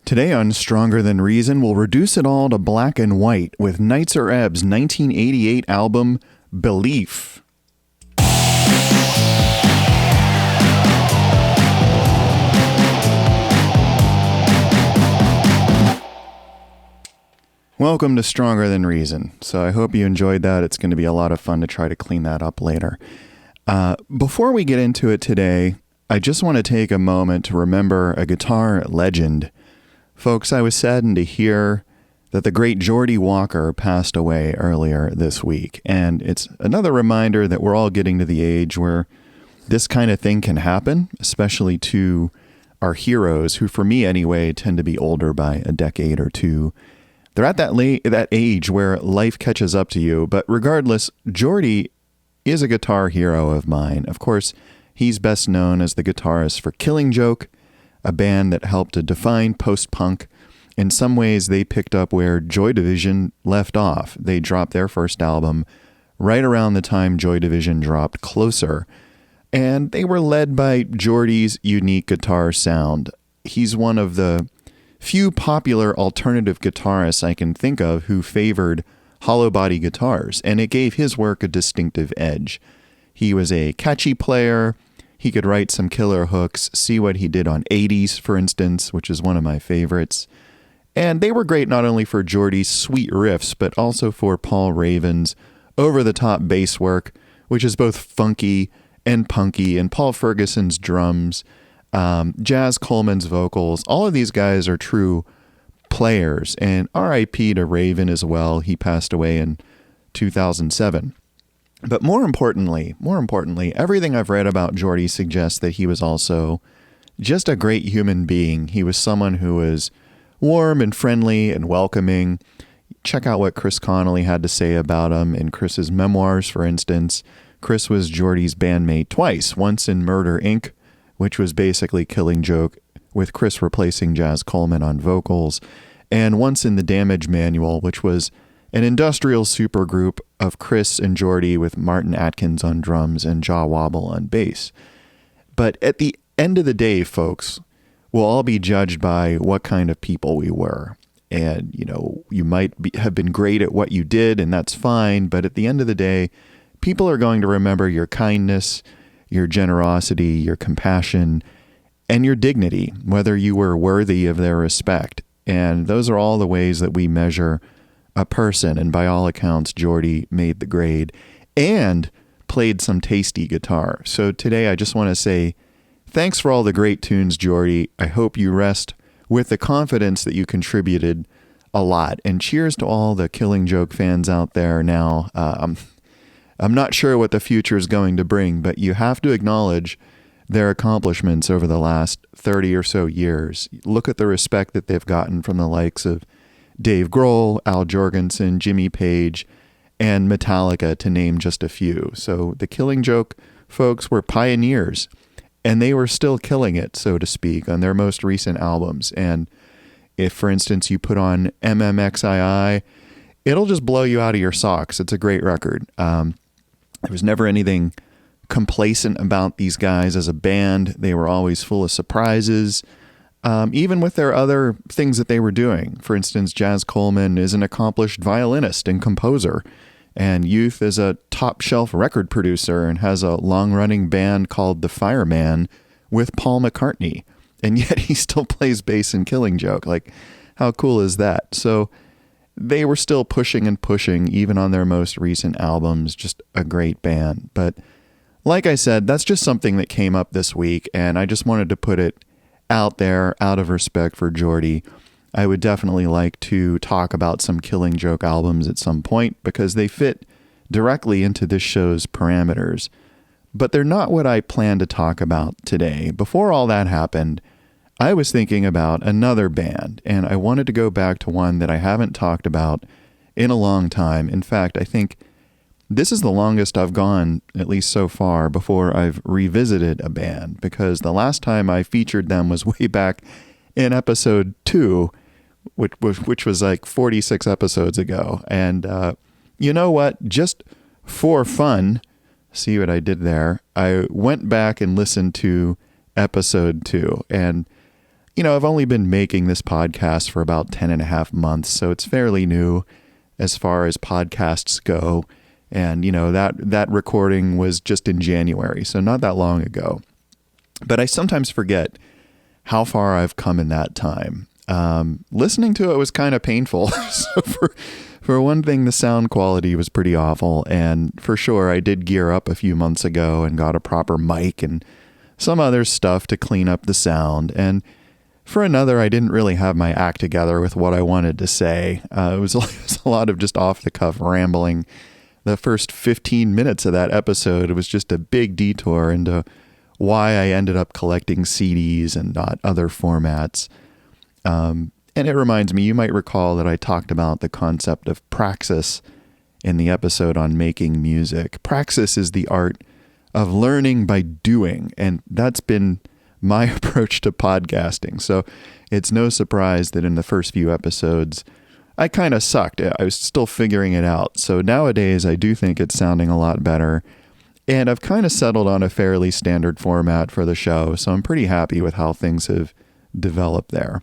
Today on Stronger Than Reason, we'll reduce it all to black and white with Nitzer Ebb's 1988 album, Belief. Welcome to Stronger Than Reason. So I hope you enjoyed that. It's going to be a lot of fun to try to clean that up later. Before we get into it today, I just want to take a moment to remember a guitar legend. Folks, I was saddened to hear that the great Geordie Walker passed away earlier this week. And it's another reminder that we're all getting to the age where this kind of thing can happen, especially to our heroes, who for me anyway, tend to be older by a decade or two. They're at that age where life catches up to you. But regardless, Geordie is a guitar hero of mine. Of course, he's best known as the guitarist for Killing Joke, a band that helped to define post-punk. In some ways, they picked up where Joy Division left off. They dropped their first album right around the time Joy Division dropped Closer. And they were led by Geordie's unique guitar sound. He's one of the few popular alternative guitarists I can think of who favored hollow body guitars, and it gave his work a distinctive edge. He was a catchy player. He could write some killer hooks. See what he did on 80s, for instance, which is one of my favorites. And they were great not only for Geordie's sweet riffs, but also for Paul Raven's over-the-top bass work, which is both funky and punky, and Paul Ferguson's drums, Jazz Coleman's vocals. All of these guys are true players, and R.I.P. to Raven as well. He passed away in 2007. But more importantly, everything I've read about Geordie suggests that he was also just a great human being. He was someone who was warm and friendly and welcoming. Check out what Chris Connolly had to say about him in Chris's memoirs, for instance. Chris was Geordie's bandmate twice, once in Murder, Inc., which was basically Killing Joke, with Chris replacing Jazz Coleman on vocals, and once in The Damage Manual, which was an industrial supergroup of Chris and Geordie with Martin Atkins on drums and Jaw Wobble on bass. But at the end of the day, folks, we'll all be judged by what kind of people we were. And, you might have been great at what you did, and that's fine. But at the end of the day, people are going to remember your kindness, your generosity, your compassion, and your dignity, whether you were worthy of their respect. And those are all the ways that we measure a person. And by all accounts, Geordie made the grade and played some tasty guitar. So today I just want to say thanks for all the great tunes, Geordie. I hope you rest with the confidence that you contributed a lot. And cheers to all the Killing Joke fans out there now. I'm not sure what the future is going to bring, but you have to acknowledge their accomplishments over the last 30 or so years. Look at the respect that they've gotten from the likes of Dave Grohl, Al Jourgensen, Jimmy Page, and Metallica, to name just a few. So the Killing Joke folks were pioneers, and they were still killing it, so to speak, on their most recent albums. And if, for instance, you put on MMXII, it'll just blow you out of your socks. It's a great record. There was never anything complacent about these guys as a band. They were always full of surprises, even with their other things that they were doing. For instance, Jazz Coleman is an accomplished violinist and composer, and Youth is a top-shelf record producer and has a long-running band called The Fireman with Paul McCartney, and yet he still plays bass in Killing Joke. Like, how cool is that? So they were still pushing and pushing, even on their most recent albums. Just a great band. But like I said, that's just something that came up this week, and I just wanted to put it out there out of respect for Geordie. I would definitely like to talk about some Killing Joke albums at some point because they fit directly into this show's parameters. But they're not what I plan to talk about today. Before all that happened, I was thinking about another band, and I wanted to go back to one that I haven't talked about in a long time. In fact, I think this is the longest I've gone, at least so far, before I've revisited a band, because the last time I featured them was way back in episode 2, which was like 46 episodes ago. And you know what? Just for fun, see what I did there, I went back and listened to episode 2. And I've only been making this podcast for about 10 and a half months, so it's fairly new as far as podcasts go. And, that recording was just in January, so not that long ago. But I sometimes forget how far I've come in that time. Listening to it was kind of painful. So for one thing, the sound quality was pretty awful. And for sure, I did gear up a few months ago and got a proper mic and some other stuff to clean up the sound. And for another, I didn't really have my act together with what I wanted to say. It was a lot of just off-the-cuff rambling. The first 15 minutes of that episode, it was just a big detour into why I ended up collecting CDs and not other formats. And it reminds me, you might recall that I talked about the concept of praxis in the episode on making music. Praxis is the art of learning by doing, and that's been my approach to podcasting. So it's no surprise that in the first few episodes, I kind of sucked. I was still figuring it out. So nowadays, I do think it's sounding a lot better. And I've kind of settled on a fairly standard format for the show, so I'm pretty happy with how things have developed there.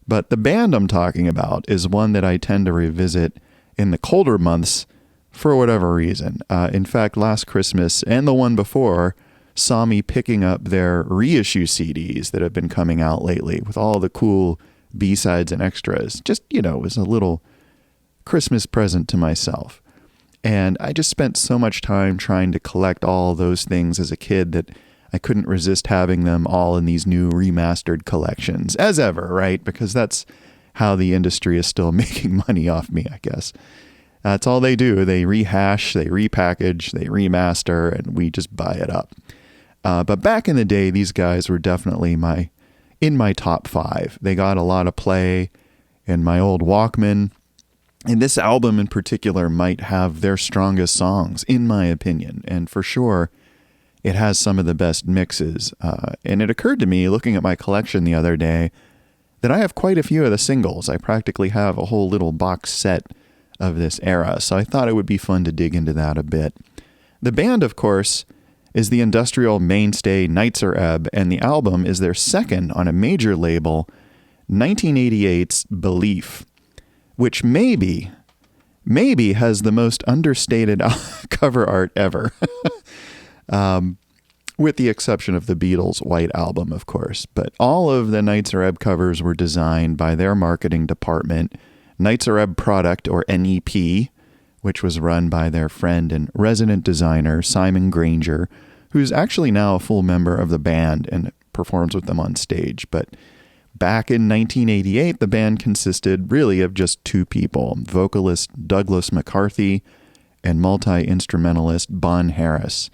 But the band I'm talking about is one that I tend to revisit in the colder months for whatever reason. In fact, last Christmas and the one before saw me picking up their reissue CDs that have been coming out lately with all the cool B-sides and extras. Just, it was a little Christmas present to myself. And I just spent so much time trying to collect all those things as a kid that I couldn't resist having them all in these new remastered collections, as ever, right? Because that's how the industry is still making money off me, I guess. That's all they do. They rehash, they repackage, they remaster, and we just buy it up. But back in the day, these guys were definitely in my top 5. They got a lot of play in my old Walkman. And this album in particular might have their strongest songs, in my opinion. And for sure, it has some of the best mixes. And it occurred to me, looking at my collection the other day, that I have quite a few of the singles. I practically have a whole little box set of this era. So I thought it would be fun to dig into that a bit. The band, of course, is the industrial mainstay Nitzer Ebb, and the album is their second on a major label, 1988's Belief, which maybe has the most understated cover art ever. With the exception of the Beatles' White Album, of course. But all of the Nitzer Ebb covers were designed by their marketing department, Nitzer Ebb Product, or NEP, which was run by their friend and resident designer, Simon Granger, who's actually now a full member of the band and performs with them on stage. But back in 1988, the band consisted really of just 2 people, vocalist Douglas McCarthy and multi-instrumentalist Bon Harris.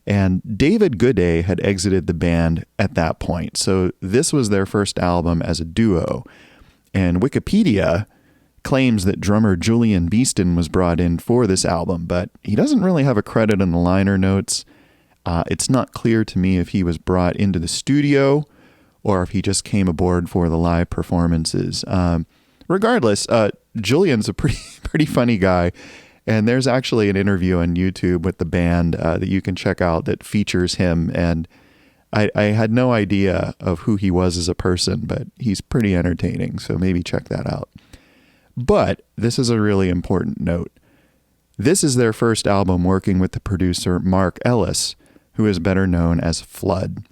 And David Gooday had exited the band at that point, so this was their first album as a duo. And Wikipedia claims that drummer Julian Beeston was brought in for this album, but he doesn't really have a credit in the liner notes. It's not clear to me if he was brought into the studio or if he just came aboard for the live performances. Regardless, Julian's a pretty funny guy. And there's actually an interview on YouTube with the band that you can check out that features him. And I had no idea of who he was as a person, but he's pretty entertaining. So maybe check that out. But this is a really important note. This is their first album working with the producer Mark Ellis, who is better known as Flood.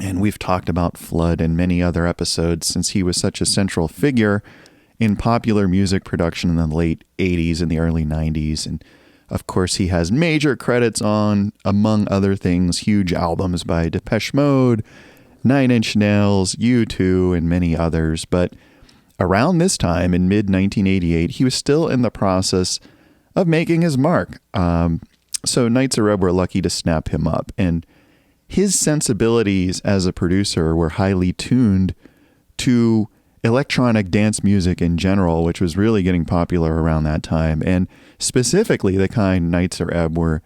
And we've talked about Flood in many other episodes since he was such a central figure in popular music production in the late 80s and the early 90s. And of course, he has major credits on, among other things, huge albums by Depeche Mode, Nine Inch Nails, U2, and many others. But around this time, in mid-1988, he was still in the process of making his mark. So Nitzer Ebb were lucky to snap him up. And his sensibilities as a producer were highly tuned to electronic dance music in general, which was really getting popular around that time, and specifically the kind Nitzer Ebb were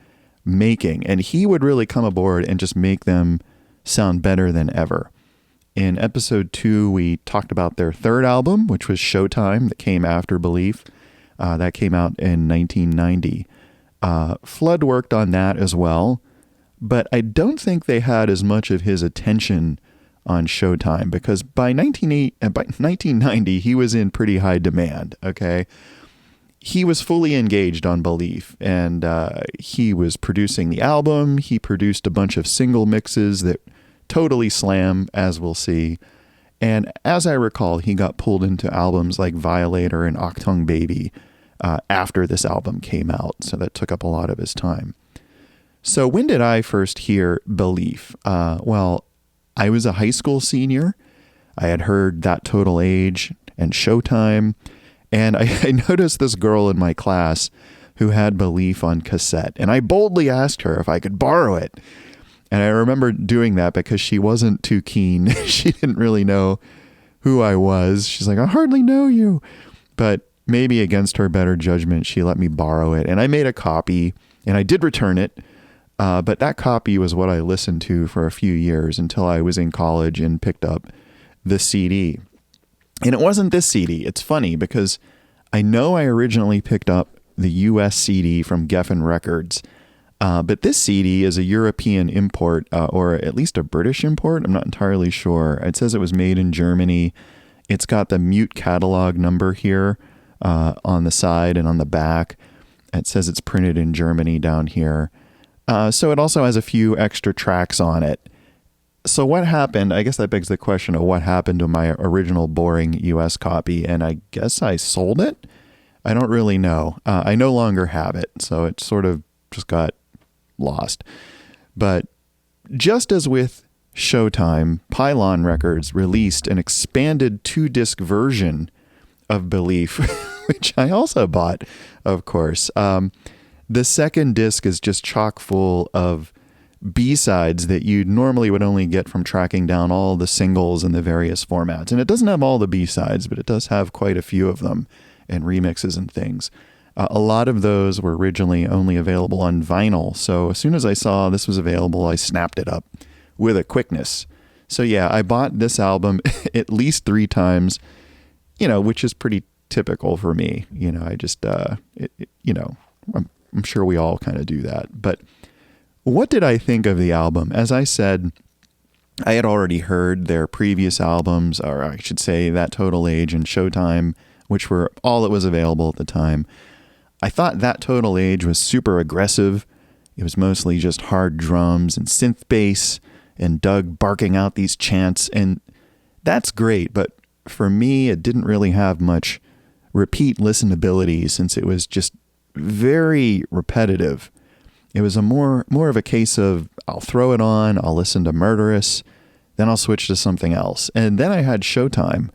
making. And he would really come aboard and just make them sound better than ever. In episode 2, we talked about their third album, which was Showtime, that came after Belief. That came out in 1990. Flood worked on that as well, but I don't think they had as much of his attention on Showtime, because by 1990, he was in pretty high demand, okay? He was fully engaged on Belief, and he was producing the album. He produced a bunch of single mixes that totally slam, as we'll see. And as I recall, he got pulled into albums like Violator and Octung Baby after this album came out, so that took up a lot of his time. So when did I first hear Belief? Well, I was a high school senior. I had heard That Total Age and Showtime, and I noticed this girl in my class who had Belief on cassette, and I boldly asked her if I could borrow it. And I remember doing that because she wasn't too keen. She didn't really know who I was. She's like, I hardly know you. But maybe against her better judgment, she let me borrow it. And I made a copy, and I did return it. But that copy was what I listened to for a few years until I was in college and picked up the CD. And it wasn't this CD. It's funny because I know I originally picked up the US CD from Geffen Records. But this CD is a European import, or at least a British import. I'm not entirely sure. It says it was made in Germany. It's got the mute catalog number here on the side and on the back. It says it's printed in Germany down here. So it also has a few extra tracks on it. So what happened? I guess that begs the question of what happened to my original boring US copy. And I guess I sold it? I don't really know. I no longer have it. So it sort of just got lost. But just as with Showtime, Pylon Records released an expanded 2-disc version of Belief, which I also bought, of course. The second disc is just chock full of B-sides that you normally would only get from tracking down all the singles in the various formats. And it doesn't have all the B-sides, but it does have quite a few of them, and remixes and things. A lot of those were originally only available on vinyl. So as soon as I saw this was available, I snapped it up with a quickness. So yeah, I bought this album at least 3 times, which is pretty typical for me. I just, I'm sure we all kind of do that. But what did I think of the album? As I said, I had already heard their previous albums, or I should say That Total Age and Showtime, which were all that was available at the time. I thought That Total Age was super aggressive. It was mostly just hard drums and synth bass and Doug barking out these chants. And that's great, but for me, it didn't really have much repeat listenability since it was just very repetitive. It was more of a case of I'll throw it on, I'll listen to Murderous, then I'll switch to something else. And then I had Showtime,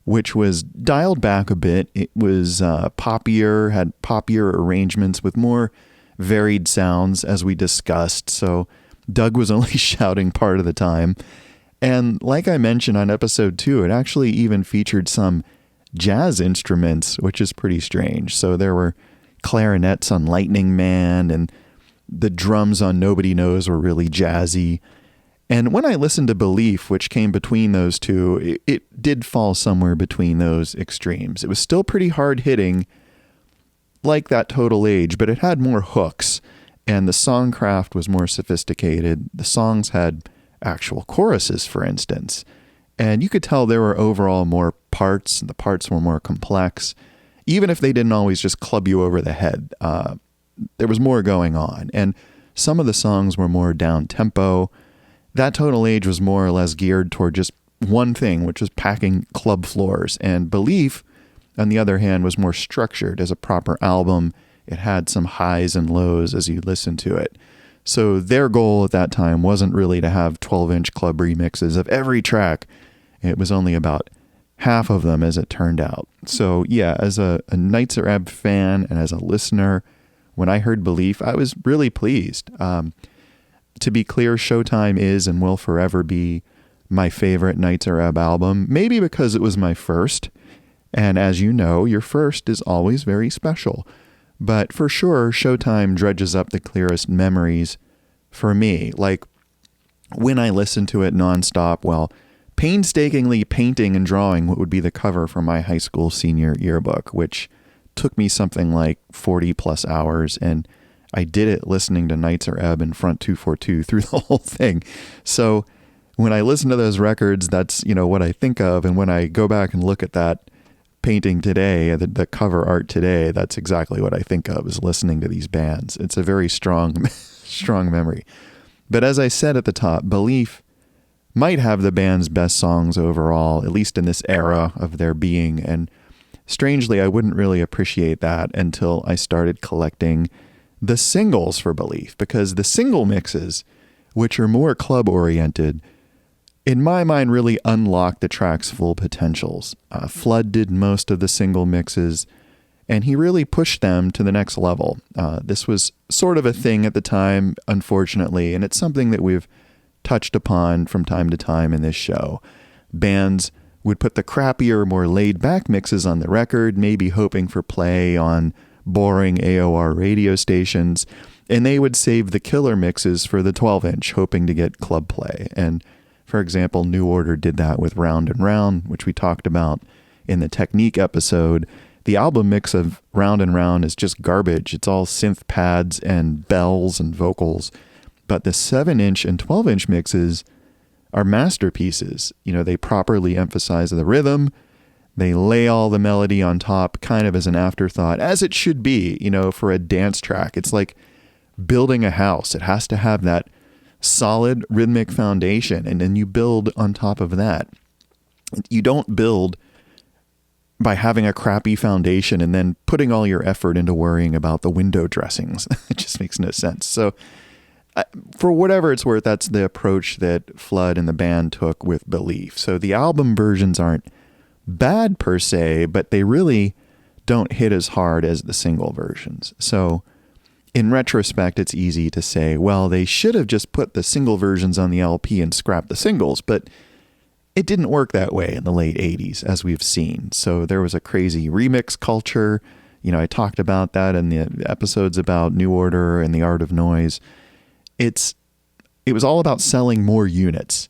which was dialed back a bit. It was poppier, had poppier arrangements with more varied sounds, as we discussed. So Doug was only shouting part of the time. And like I mentioned on episode 2, it actually even featured some jazz instruments, which is pretty strange. So there were clarinets on Lightning Man, and the drums on Nobody Knows were really jazzy. And when I listened to Belief, which came between those two, it did fall somewhere between those extremes. It was still pretty hard-hitting, like That Total Age, but it had more hooks, and the songcraft was more sophisticated. The songs had actual choruses, for instance, and you could tell there were overall more parts, and the parts were more complex, even if they didn't always just club you over the head. There was more going on, and some of the songs were more down-tempo. That Total Age was more or less geared toward just one thing, which was packing club floors. And Belief, on the other hand, was more structured as a proper album. It had some highs and lows as you listened to it. So their goal at that time wasn't really to have 12-inch club remixes of every track. It was only about half of them, as it turned out. So yeah, as a Nitzer Ebb fan and as a listener, when I heard Belief, I was really pleased. To be clear, Showtime is and will forever be my favorite Nitzer Ebb album, maybe because it was my first. And as you know, your first is always very special. But for sure, Showtime dredges up the clearest memories for me. Like when I listened to it nonstop, well, painstakingly painting and drawing what would be the cover for my high school senior yearbook, which took me something like 40 plus hours. And I did it listening to Nitzer Ebb and Front 242 through the whole thing. So when I listen to those records, that's, what I think of. And when I go back and look at that painting today, the cover art today, that's exactly what I think of, is listening to these bands. It's a very strong, strong memory. But as I said at the top, Belief might have the band's best songs overall, at least in this era of their being. And strangely, I wouldn't really appreciate that until I started collecting the singles for Belief, because the single mixes, which are more club-oriented, in my mind, really unlock the track's full potentials. Flood did most of the single mixes, and he really pushed them to the next level. This was sort of a thing at the time, unfortunately, and it's something that we've touched upon from time to time in this show. Bands would put the crappier, more laid-back mixes on the record, maybe hoping for play on boring AOR radio stations, and they would save the killer mixes for the 12-inch, hoping to get club play. And for example, New Order did that with Round and Round, which we talked about in the Technique episode. The album mix of Round and Round is just garbage. It's all synth pads and bells and vocals. But the 7-inch and 12-inch mixes are masterpieces. They properly emphasize the rhythm. They lay all the melody on top kind of as an afterthought, as it should be, for a dance track. It's like building a house. It has to have that solid rhythmic foundation, and then you build on top of that. You don't build by having a crappy foundation and then putting all your effort into worrying about the window dressings. It just makes no sense. So for whatever it's worth, that's the approach that Flood and the band took with Belief. So the album versions aren't bad per se, but they really don't hit as hard as the single versions. So in retrospect, it's easy to say, well, they should have just put the single versions on the LP and scrapped the singles, but it didn't work that way in the late 80s, as we've seen. So there was a crazy remix culture. I talked about that in the episodes about New Order and the Art of Noise. It was all about selling more units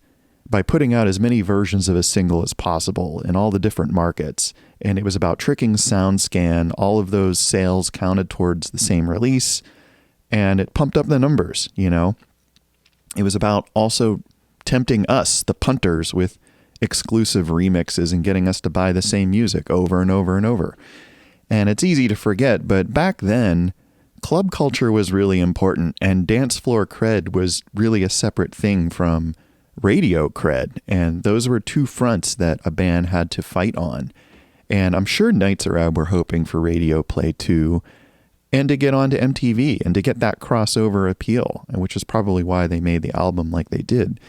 by putting out as many versions of a single as possible in all the different markets. And it was about tricking SoundScan. All of those sales counted towards the same release, and it pumped up the numbers, It was about also tempting us, the punters, with exclusive remixes and getting us to buy the same music over and over and over. And it's easy to forget, but back then, club culture was really important, and dance floor cred was really a separate thing from radio cred. And those were two fronts that a band had to fight on. And I'm sure Nitzer Ebb were hoping for radio play too, and to get onto MTV and to get that crossover appeal, which is probably why they made the album like they did.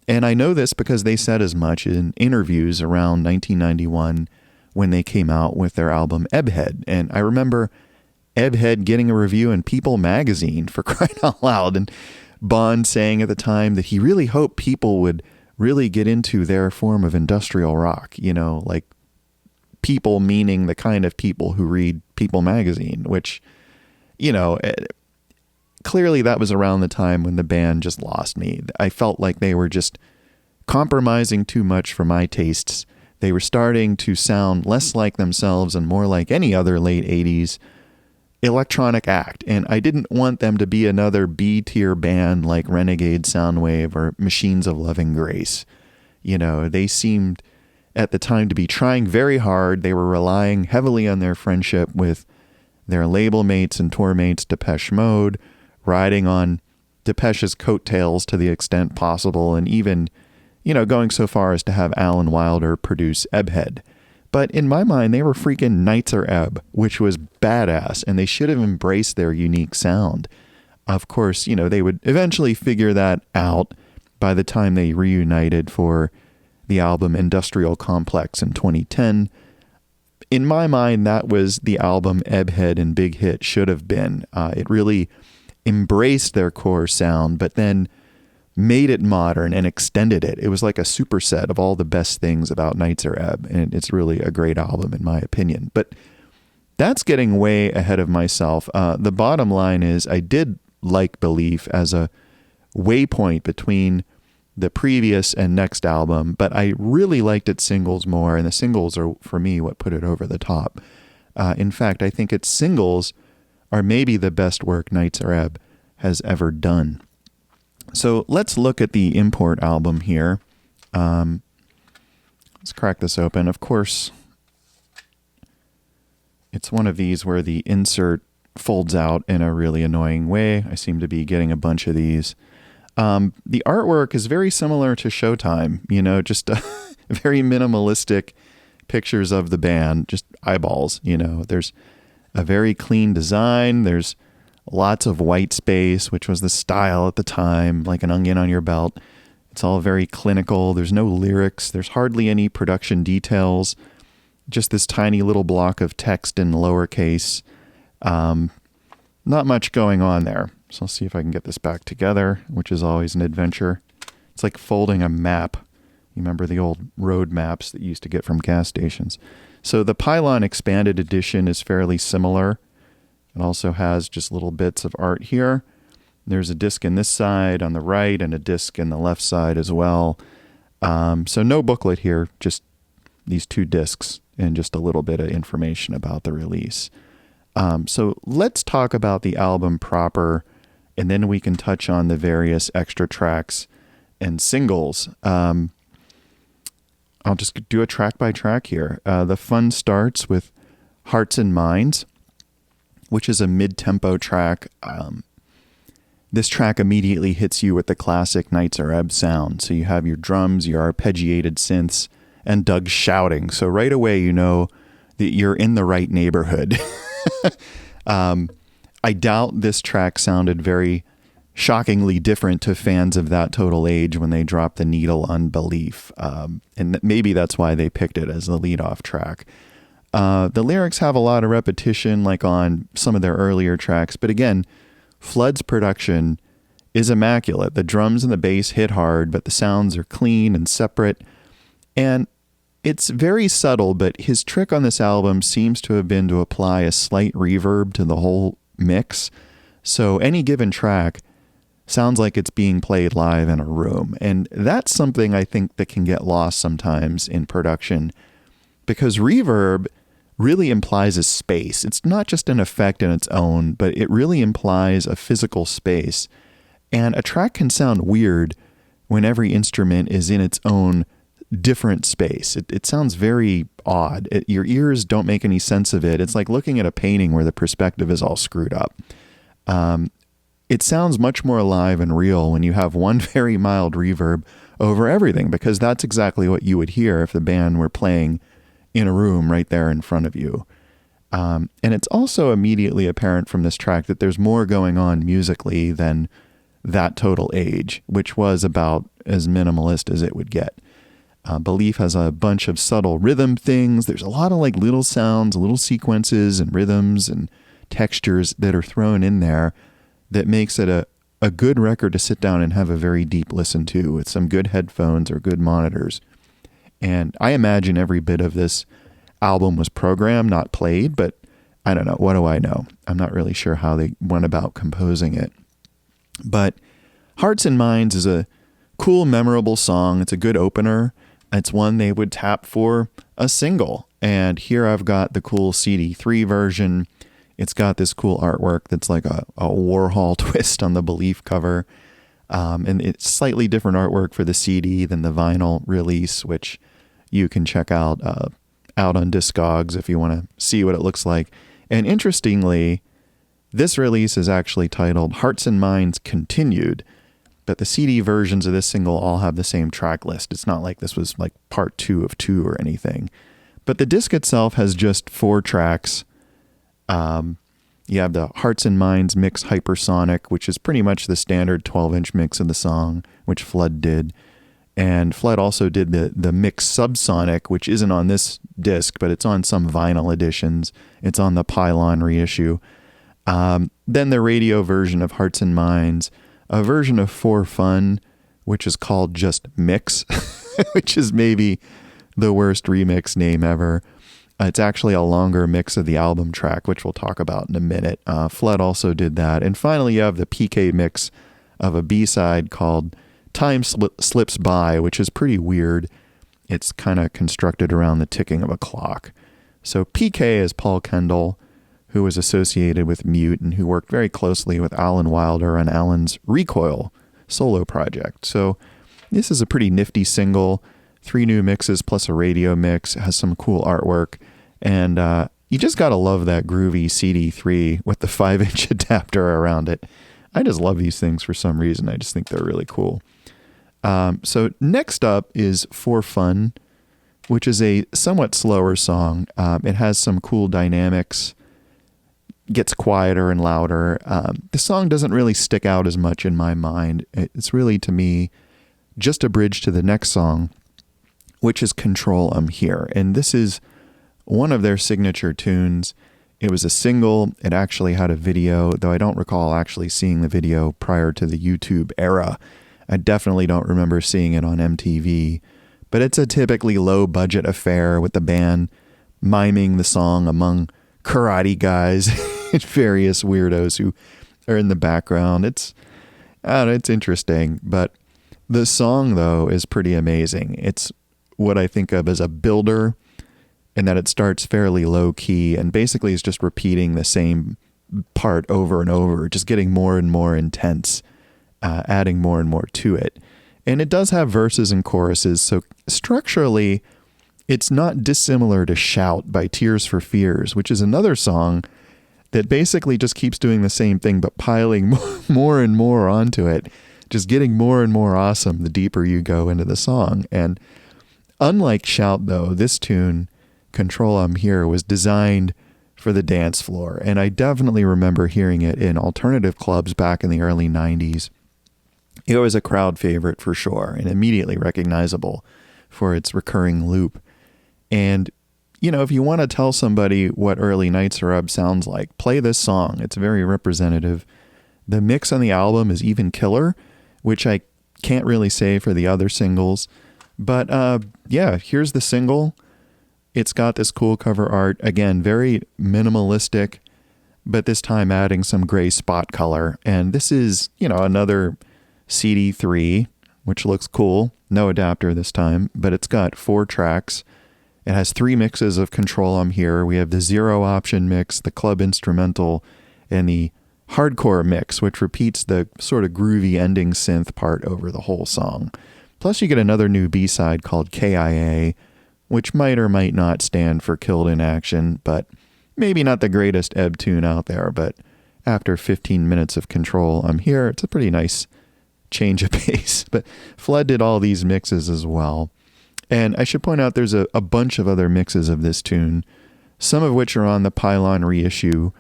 And I know this because they said as much in interviews around 1991 when they came out with their album Ebbhead. And I remember Ebbhead getting a review in People magazine, for crying out loud, and Bond saying at the time that he really hoped people would really get into their form of industrial rock, like people meaning the kind of people who read People magazine, which, clearly that was around the time when the band just lost me. I felt like they were just compromising too much for my tastes. They were starting to sound less like themselves and more like any other late 80s electronic act. And I didn't want them to be another B-tier band like Renegade Soundwave or Machines of Loving Grace. They seemed at the time to be trying very hard. They were relying heavily on their friendship with their label mates and tour mates, Depeche Mode, riding on Depeche's coattails to the extent possible, and even, going so far as to have Alan Wilder produce Ebbhead. But in my mind, they were freaking Nitzer Ebb, which was badass, and they should have embraced their unique sound. Of course, they would eventually figure that out by the time they reunited for the album Industrial Complex in 2010. In my mind, that was the album Ebbhead and Big Hit should have been. It really embraced their core sound, but then made it modern and extended it. It was like a superset of all the best things about Nitzer Ebb, and it's really a great album in my opinion. But that's getting way ahead of myself. The bottom line is I did like Belief as a waypoint between the previous and next album, but I really liked its singles more, and the singles are, for me, what put it over the top. In fact, I think its singles are maybe the best work Nitzer Ebb has ever done. So let's look at the import album here. Let's crack this open. Of course, it's one of these where the insert folds out in a really annoying way. I seem to be getting a bunch of these. The artwork is very similar to Showtime, just very minimalistic pictures of the band, just eyeballs. There's a very clean design. There's lots of white space, which was the style at the time, like an onion on your belt. It's all very clinical. There's no lyrics. There's hardly any production details. Just this tiny little block of text in lowercase. Not much going on there. So I'll see if I can get this back together, which is always an adventure. It's like folding a map. You remember the old road maps that you used to get from gas stations. So the Pylon Expanded Edition is fairly similar. It also has just little bits of art here. There's a disc in this side on the right and a disc in the left side as well. So no booklet here, just these two discs and just a little bit of information about the release. So let's talk about the album proper, and then we can touch on the various extra tracks and singles. I'll just do a track by track here. The fun starts with Hearts and Minds, which is a mid-tempo track. This track immediately hits you with the classic Nitzer Ebb sound. So you have your drums, your arpeggiated synths, and Doug shouting. So right away you know that you're in the right neighborhood. I doubt this track sounded very shockingly different to fans of that total age when they dropped the needle on Belief. And maybe that's why they picked it as the lead-off track. The lyrics have a lot of repetition, like on some of their earlier tracks. But again, Flood's production is immaculate. The drums and the bass hit hard, but the sounds are clean and separate. And it's very subtle, but his trick on this album seems to have been to apply a slight reverb to the whole mix. So any given track sounds like it's being played live in a room. And that's something I think that can get lost sometimes in production, because reverb really implies a space. It's not just an effect in its own, but it really implies a physical space. And a track can sound weird when every instrument is in its own different space. It sounds very odd. Your ears don't make any sense of it. It's like looking at a painting where the perspective is all screwed up. It sounds much more alive and real when you have one very mild reverb over everything, because that's exactly what you would hear if the band were playing in a room right there in front of you. And it's also immediately apparent from this track that there's more going on musically than that total age, which was about as minimalist as it would get. Belief has a bunch of subtle rhythm things. There's a lot of like little sounds, little sequences and rhythms and textures that are thrown in there that makes it a good record to sit down and have a very deep listen to with some good headphones or good monitors. And I imagine every bit of this album was programmed, not played, but I don't know. What do I know? I'm not really sure how they went about composing it. But Hearts and Minds is a cool, memorable song. It's a good opener. It's one they would tap for a single. And here I've got the cool CD3 version. It's got this cool artwork that's like a Warhol twist on the Belief cover. And it's slightly different artwork for the CD than the vinyl release, which you can check out on Discogs if you want to see what it looks like. And interestingly, this release is actually titled Hearts and Minds Continued, but the CD versions of this single all have the same track list. It's not like this was like part 2 of 2 or anything. But the disc itself has just 4 tracks. You have the Hearts and Minds mix Hypersonic, which is pretty much the standard 12-inch mix of the song, which Flood did. And Flood also did the mix Subsonic, which isn't on this disc, but it's on some vinyl editions. It's on the Pylon reissue. Then the radio version of Hearts and Minds, a version of For Fun, which is called just Mix, which is maybe the worst remix name ever. It's actually a longer mix of the album track, which we'll talk about in a minute. Flood also did that. And finally, you have the PK mix of a B-side called Time Slips By, which is pretty weird. It's kind of constructed around the ticking of a clock. So PK is Paul Kendall, who was associated with Mute and who worked very closely with Alan Wilder on Alan's Recoil solo project. So This is a pretty nifty single, 3 new mixes plus a radio mix, has some cool artwork, and you just gotta love that groovy CD3 with the 5-inch adapter around it. I just love these things for some reason. I just think they're really cool. So next up is For Fun, which is a somewhat slower song. It has some cool dynamics, gets quieter and louder. The song doesn't really stick out as much in my mind. It's really, to me, just a bridge to the next song, which is Control I'm Here. And this is one of their signature tunes. It was a single. It actually had a video, though I don't recall actually seeing the video prior to the YouTube era. I definitely don't remember seeing it on MTV. But it's a typically low-budget affair with the band miming the song among karate guys and various weirdos who are in the background. It's interesting, but the song, though, is pretty amazing. It's what I think of as a builder, in that it starts fairly low-key and basically is just repeating the same part over and over, just getting more and more intense, adding more and more to it. And it does have verses and choruses, so structurally, it's not dissimilar to Shout by Tears for Fears, which is another song that basically just keeps doing the same thing, but piling more and more onto it, just getting more and more awesome the deeper you go into the song. And unlike Shout, though, this tune, Control I'm Here, was designed for the dance floor. And I definitely remember hearing it in alternative clubs back in the early 90s. It was a crowd favorite for sure, and immediately recognizable for its recurring loop. And, you know, if you want to tell somebody what early Nitzer Ebb sounds like, play this song. It's very representative. The mix on the album is even killer, which I can't really say for the other singles. But yeah, here's the single. It's got this cool cover art. Again, very minimalistic, but this time adding some gray spot color. And this is, you know, another CD3, which looks cool. No adapter this time, but it's got 4 tracks. It has 3 mixes of Control I'm Here. We have the 0 option mix, the club instrumental, and the hardcore mix, which repeats the sort of groovy ending synth part over the whole song. Plus you get another new B-side called KIA, which might or might not stand for Killed in Action, but maybe not the greatest Ebb tune out there. But after 15 minutes of Control I'm Here, it's a pretty nice change of pace. But Flood did all these mixes as well. And I should point out there's a bunch of other mixes of this tune, some of which are on the Pylon reissue,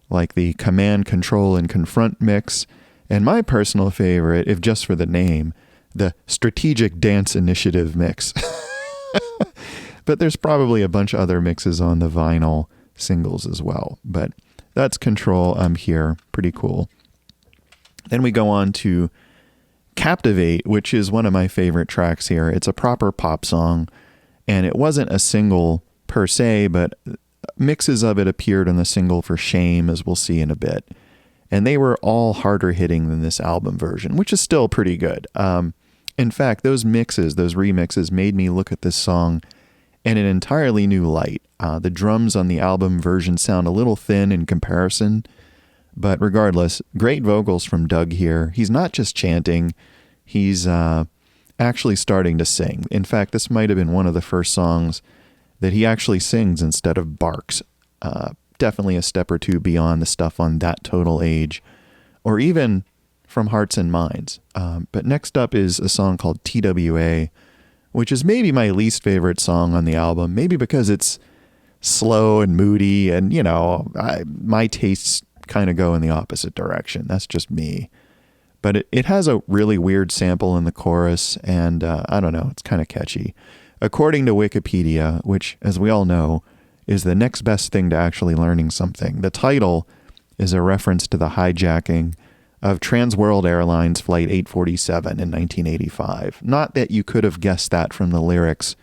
like the Command, Control, and Confront mix, and my personal favorite, if just for the name, the Strategic Dance Initiative mix. But there's probably a bunch of other mixes on the vinyl singles as well. But that's Control I'm Here. Pretty cool. Then we go on to Captivate, which is one of my favorite tracks here. It's a proper pop song, and it wasn't a single per se, but mixes of it appeared on the single for Shame, as we'll see in a bit. And they were all harder hitting than this album version, which is still pretty good. In fact, those mixes, those remixes, made me look at this song in an entirely new light. The drums on the album version sound a little thin in comparison, but regardless, great vocals from Doug here. He's not just chanting, he's actually starting to sing. In fact, this might have been one of the first songs that he actually sings instead of barks. Definitely a step or two beyond the stuff on That Total Age, or even from Hearts and Minds. But next up is a song called TWA, which is maybe my least favorite song on the album, maybe because it's slow and moody, and, you know, my tastes kind of go in the opposite direction. That's just me. But it has a really weird sample in the chorus, and I don't know, it's kind of catchy. According to Wikipedia, which, as we all know, is the next best thing to actually learning something, the title is a reference to the hijacking of Transworld Airlines Flight 847 in 1985. Not that you could have guessed that from the lyrics,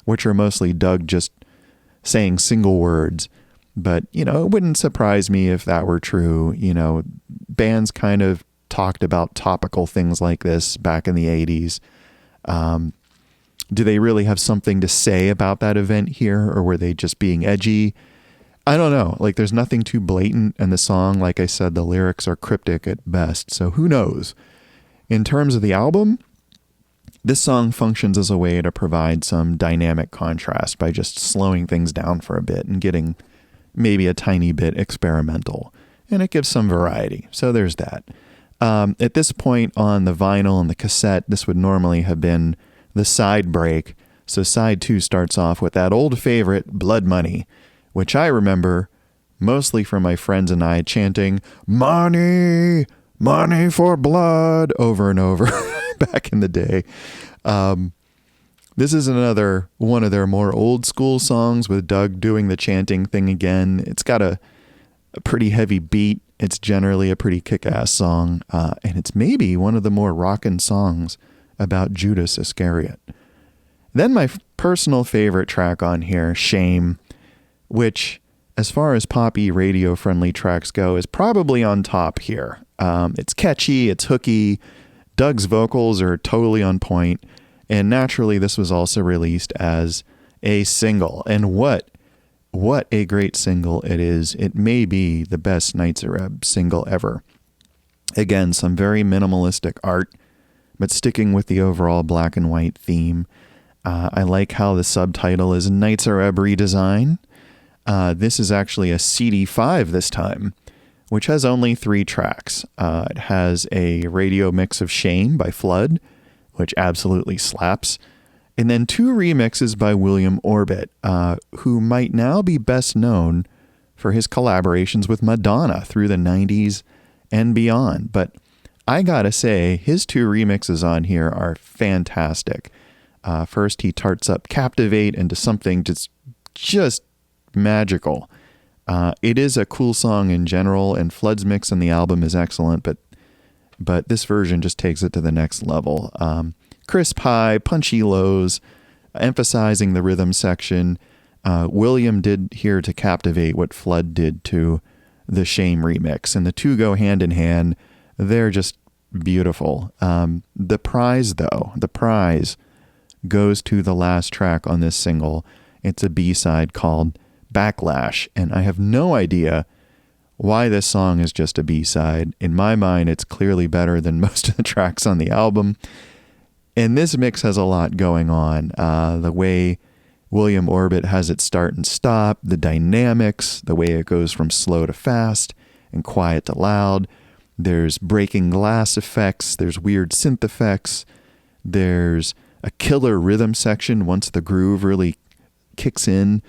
which are mostly Doug just saying single words. But, you know, it wouldn't surprise me if that were true. You know, bands kind of talked about topical things like this back in the 80s. Do they really have something to say about that event here, or were they just being edgy? I don't know. Like, there's nothing too blatant in the song. Like I said, the lyrics are cryptic at best, so who knows? In terms of the album, This song functions as a way to provide some dynamic contrast by just slowing things down for a bit and getting maybe a tiny bit experimental. And it gives some variety. So there's that. At this point on the vinyl and the cassette, this would normally have been the side break. So side 2 starts off with that old favorite, Blood Money, which I remember mostly from my friends and I chanting, "Money, money for blood," over and over back in the day. This is another one of their more old school songs with Doug doing the chanting thing again. It's got a pretty heavy beat. It's generally a pretty kick-ass song, and it's maybe one of the more rockin' songs about Judas Iscariot. Then my personal favorite track on here, Shame, which, as far as poppy radio-friendly tracks go, is probably on top here. It's catchy, it's hooky, Doug's vocals are totally on point, and naturally this was also released as a single. And what a great single it is. It may be the best Nitzer Ebb single ever. Again, some very minimalistic art, but sticking with the overall black and white theme. I like how the subtitle is Nitzer Ebb Redesign. This is actually a CD5 this time, which has only 3 tracks. It has a radio mix of Shame by Flood, which absolutely slaps, and then 2 remixes by William Orbit, who might now be best known for his collaborations with Madonna through the 90s and beyond. But I gotta say, his 2 remixes on here are fantastic. First, he tarts up Captivate into something just magical. It is a cool song in general, and Flood's mix on the album is excellent, but this version just takes it to the next level. Crisp high, punchy lows, emphasizing the rhythm section. William did here to Captivate what Flood did to the Shame remix, and the 2 go hand in hand. They're just beautiful. The prize goes to the last track on this single. It's a B-side called Backlash, and I have no idea why this song is just a B-side. In my mind, it's clearly better than most of the tracks on the album. And this mix has a lot going on. The way William Orbit has it start and stop, the dynamics, the way it goes from slow to fast and quiet to loud. There's breaking glass effects. There's weird synth effects. There's a killer rhythm section once the groove really kicks in.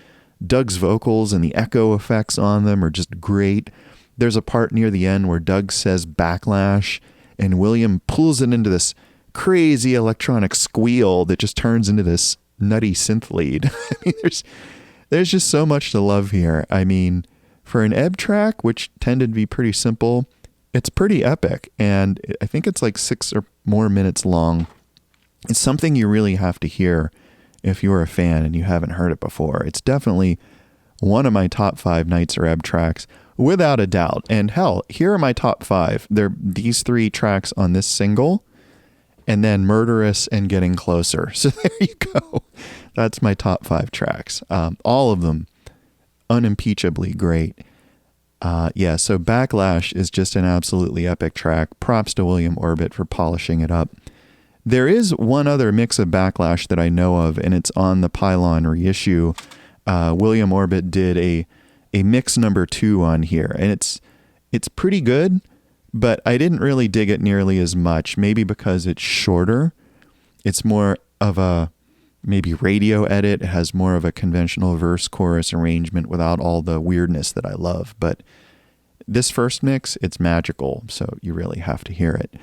Doug's vocals and the echo effects on them are just great. There's a part near the end where Doug says backlash, and William pulls it into this crazy electronic squeal that just turns into this nutty synth lead. I mean, there's just so much to love here. I mean, for an Ebb track, which tended to be pretty simple, it's pretty epic, and I think it's like 6 or more minutes long. It's something you really have to hear if you're a fan and you haven't heard it before. It's definitely one of my top 5 Nitzer Ebb tracks, without a doubt. And hell, here are my top 5. They're these 3 tracks on this single, and then Murderous and Getting Closer. So there you go. That's my top 5 tracks. All of them unimpeachably great. So Backlash is just an absolutely epic track. Props to William Orbit for polishing it up. There is one other mix of Backlash that I know of, and it's on the Pylon reissue. William Orbit did a mix number 2 on here, and it's pretty good, but I didn't really dig it nearly as much, maybe because it's shorter. It's more of a maybe radio edit. It has more of a conventional verse-chorus arrangement without all the weirdness that I love. But this first mix, it's magical, so you really have to hear it.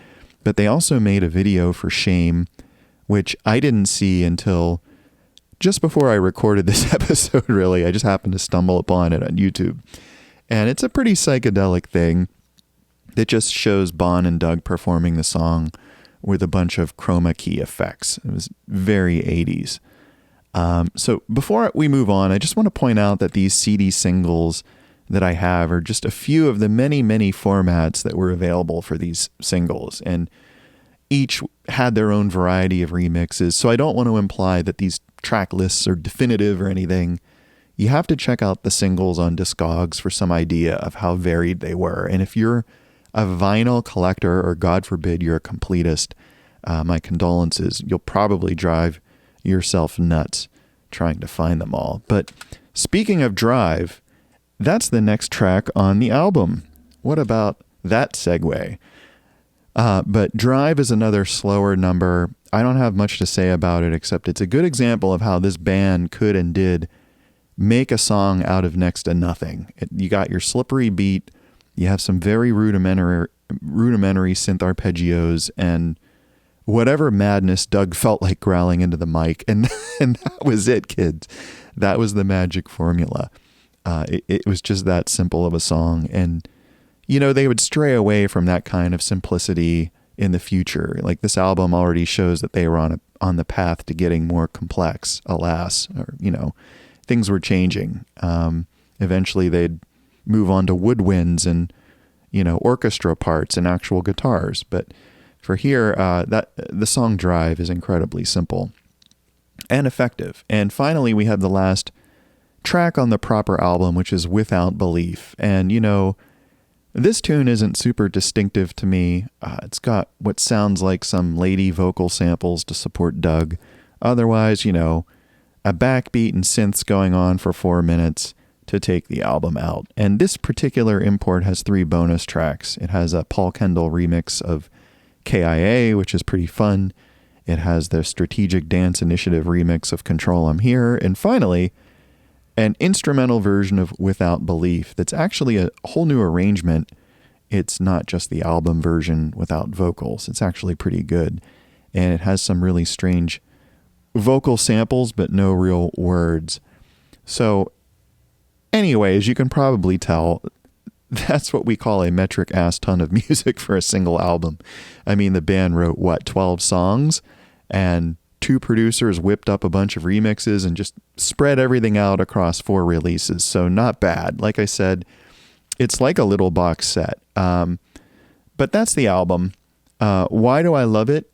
But they also made a video for Shame, which I didn't see until just before I recorded this episode, really. I just happened to stumble upon it on YouTube. And it's a pretty psychedelic thing that just shows Bon and Doug performing the song with a bunch of chroma key effects. It was very 80s. So before we move on, I just want to point out that these CD singles that I have are just a few of the many, many formats that were available for these singles. And each had their own variety of remixes. So I don't want to imply that these track lists are definitive or anything. You have to check out the singles on Discogs for some idea of how varied they were. And if you're a vinyl collector, or God forbid you're a completist, my condolences. You'll probably drive yourself nuts trying to find them all. But speaking of drive, that's the next track on the album. What about that segue? But Drive is another slower number. I don't have much to say about it, except it's a good example of how this band could and did make a song out of next to nothing. You got your slippery beat, you have some very rudimentary synth arpeggios, and whatever madness Doug felt like growling into the mic. And that was it, kids. That was the magic formula. It was just that simple of a song. And, you know, they would stray away from that kind of simplicity in the future. Like, this album already shows that they were on the path to getting more complex, alas. Or, you know, things were changing. Eventually they'd move on to woodwinds and, you know, orchestra parts and actual guitars. But for here, the song Drive is incredibly simple and effective. And finally, we have the last track on the proper album, which is Without Belief. And, you know, this tune isn't super distinctive to me. It's got what sounds like some lady vocal samples to support Doug. Otherwise, you know, a backbeat and synths going on for 4 minutes to take the album out. And this particular import has 3 bonus tracks. It has a Paul Kendall remix of KIA, which is pretty fun. It has the Strategic Dance Initiative remix of Control I'm Here. And finally, an instrumental version of Without Belief that's actually a whole new arrangement. It's not just the album version without vocals. It's actually pretty good. And it has some really strange vocal samples, but no real words. So anyway, as you can probably tell, that's what we call a metric ass ton of music for a single album. I mean, the band wrote, 12 songs, and 2 producers whipped up a bunch of remixes and just spread everything out across 4 releases. So not bad. Like I said, it's like a little box set. But that's the album. Why do I love it?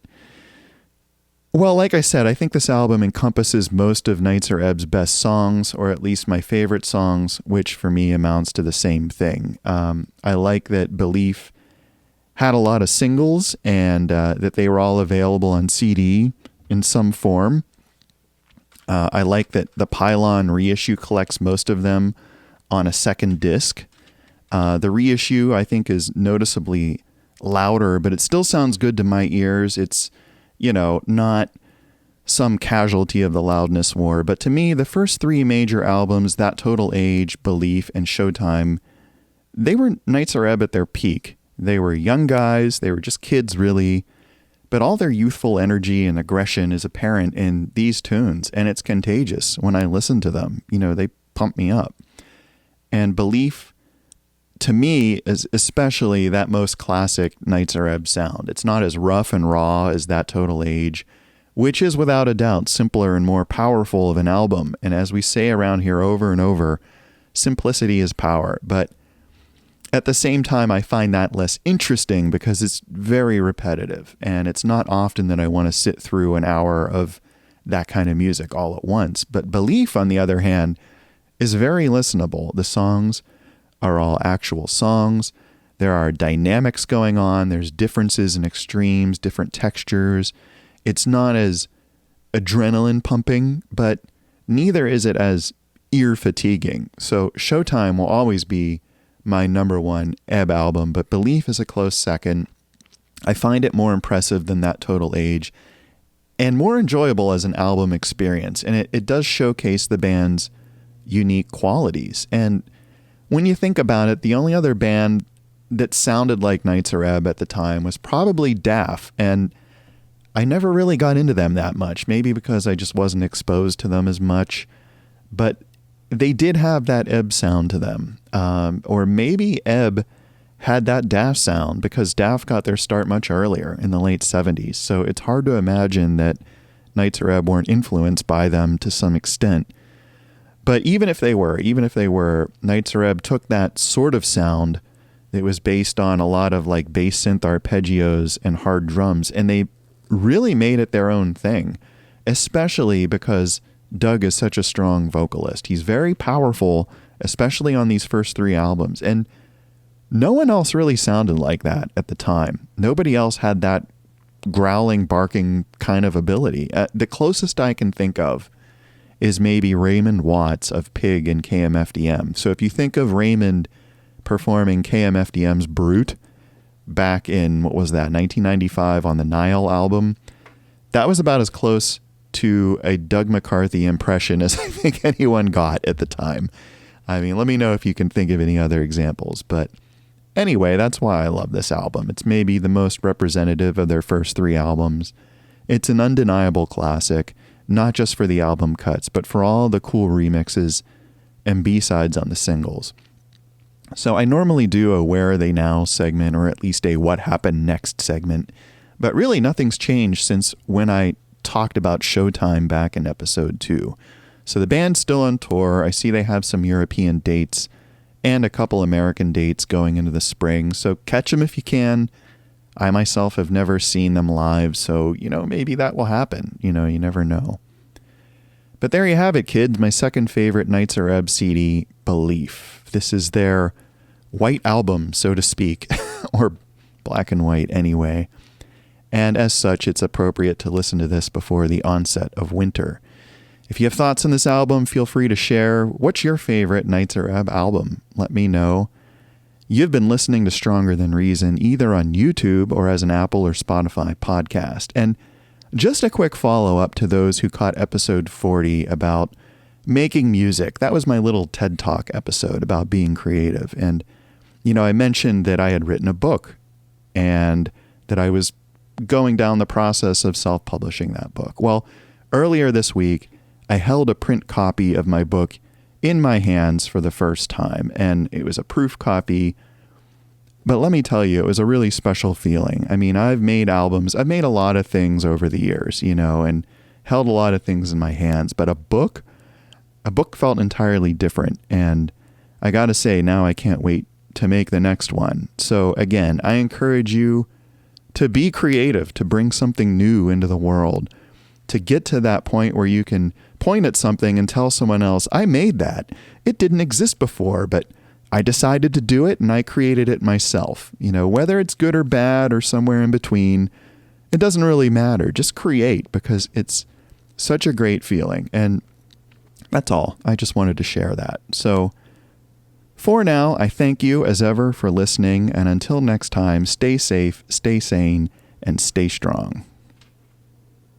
Well, like I said, I think this album encompasses most of Nitzer Ebb's best songs, or at least my favorite songs, which for me amounts to the same thing. I like that Belief had a lot of singles and that they were all available on CD in some form. I like that the Pylon reissue collects most of them on a second disc. The reissue, I think, is noticeably louder, but it still sounds good to my ears. It's, you know, not some casualty of the loudness war. But to me, the first 3 major albums, That Total Age, Belief, and Showtime, they were Nitzer Ebb at their peak. They were young guys. They were just kids, really. But all their youthful energy and aggression is apparent in these tunes, and it's contagious when I listen to them. You know, they pump me up. And Belief, to me, is especially that most classic Nitzer Ebb sound. It's not as rough and raw as That Total Age, which is without a doubt simpler and more powerful of an album. And as we say around here over and over, simplicity is power. But at the same time, I find that less interesting because it's very repetitive. And it's not often that I want to sit through an hour of that kind of music all at once. But Belief, on the other hand, is very listenable. The songs are all actual songs. There are dynamics going on. There's differences and extremes, different textures. It's not as adrenaline pumping, but neither is it as ear fatiguing. So Showtime will always be my number 1 Ebb album, but Belief is a close second. I find it more impressive than That Total Age and more enjoyable as an album experience. And it does showcase the band's unique qualities. And when you think about it, the only other band that sounded like Nitzer Ebb at the time was probably Daft, and I never really got into them that much, maybe because I just wasn't exposed to them as much, but they did have that Ebb sound to them. Or maybe Ebb had that Daft sound because Daft got their start much earlier in the late 70s, so it's hard to imagine that Nitzer Ebb weren't influenced by them to some extent. But even if they were, Nitzer Ebb took that sort of sound that was based on a lot of like bass synth arpeggios and hard drums, and they really made it their own thing, especially because Doug is such a strong vocalist. He's very powerful, especially on these first 3 albums, and no one else really sounded like that at the time. Nobody else had that growling, barking kind of ability. The closest I can think of is maybe Raymond Watts of Pig and KMFDM. So if you think of Raymond performing KMFDM's Brute back in, 1995 on the Nile album, that was about as close to a Doug McCarthy impression as I think anyone got at the time. I mean, let me know if you can think of any other examples. But anyway, that's why I love this album. It's maybe the most representative of their first 3 albums. It's an undeniable classic, not just for the album cuts, but for all the cool remixes and B-sides on the singles. So I normally do a Where Are They Now segment, or at least a What Happened Next segment, but really nothing's changed since when I talked about Showtime back in episode 2. So the band's still on tour. I see they have some European dates and a couple American dates going into the spring, so catch them if you can. I myself have never seen them live, so, maybe that will happen. You never know. But there you have it, kids. My second favorite Nitzer Ebb CD, Belief. This is their white album, so to speak, or black and white anyway. And as such, it's appropriate to listen to this before the onset of winter. If you have thoughts on this album, feel free to share. What's your favorite Nitzer Ebb album? Let me know. You've been listening to Stronger Than Reason either on YouTube or as an Apple or Spotify podcast. And just a quick follow-up to those who caught episode 40 about making music. That was my little TED Talk episode about being creative. And, I mentioned that I had written a book and that I was going down the process of self-publishing that book. Well, earlier this week, I held a print copy of my book in my hands for the first time, and it was a proof copy. But let me tell you, it was a really special feeling. I mean, I've made albums, I've made a lot of things over the years, and held a lot of things in my hands, but a book felt entirely different. And I gotta say, now I can't wait to make the next one. So again, I encourage you to be creative, to bring something new into the world, to get to that point where you can point at something and tell someone else, I made that. It didn't exist before, but I decided to do it and I created it myself. Whether it's good or bad or somewhere in between, it doesn't really matter. Just create, because it's such a great feeling. And that's all. I just wanted to share that. So for now, I thank you as ever for listening. And until next time, stay safe, stay sane, and stay strong.